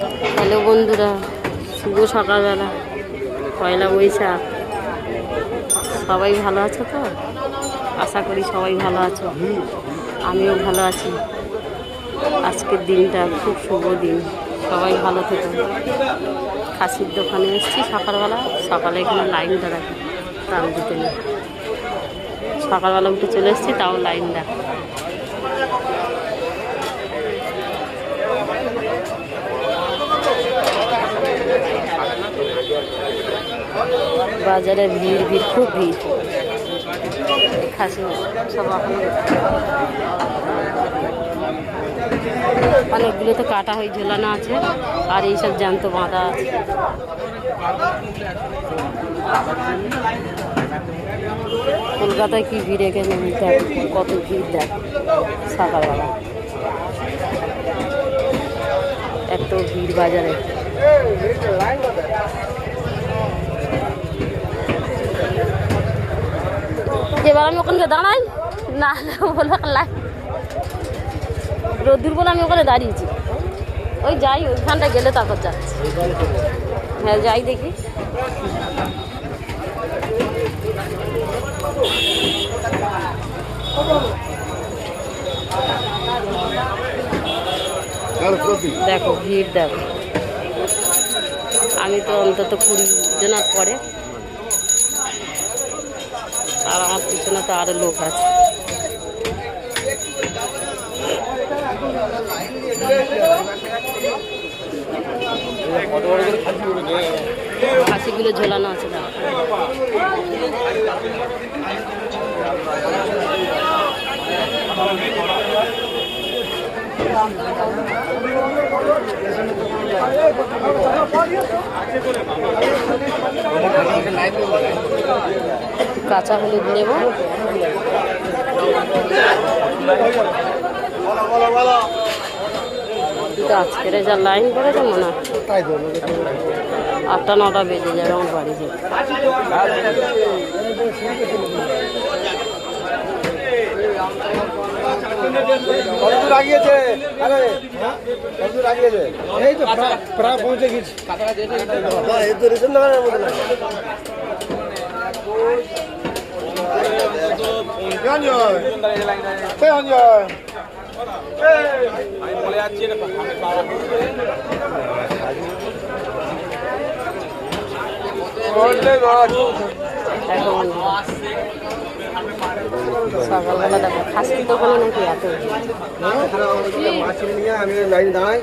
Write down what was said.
Hello বন্ধুরা, শুভ সকালবেলা, পয়লা বৈশাখ। সবাই ভালো আছো তো? আশা করি সবাই ভালো আছো, আমিও ভালো আছি। আজকের দিনটা খুব শুভ দিন, সবাই ভালো থেকো। খাসির দোকানে এসেছি সকালবেলা, সকালে এখানে লাইনটা রাখি দাম দিতে নেই। সকালবেলা উঠে চলে এসেছি, তাও লাইন রাখি। বাজারে ভিড় খুব ভিড়। খাসি সব অনেকগুলো তো কাটা হয়ে ঝোলানো আছে, আর এইসব জ্যান্ত বাঁধা আছে। কলকাতায় কি ভিড়, এখানে দেখ কত ভিড়, দেখ সকালবেলা এত ভিড় বাজারে। এবার আমি ওখানে দাঁড়াই না, বলে রোদ্দুর বলে আমি ওখানে দাঁড়িয়েছি। ওই যাই, ওইখানটা গেলে তারপর যাচ্ছি। হ্যাঁ যাই, দেখি। দেখো ভিড়, দেখো। আমি তো অন্তত 20 জনের পরে, আর আমার পিছনে তো আরো লোক আছে। খাসিগুলো ঝোলানো আছে। কাঁচা হলুদ নেব। আজকের যা লাইন করেছে মনে হয় 8টা-9টা বেজে যাবে আমার বাড়ি যেতে। এই তো প্রায় পৌঁছে গেছি। সকালবেলা দেখো খাসির দোকানে নাকি এত আমি লাইন দাঁড়াই।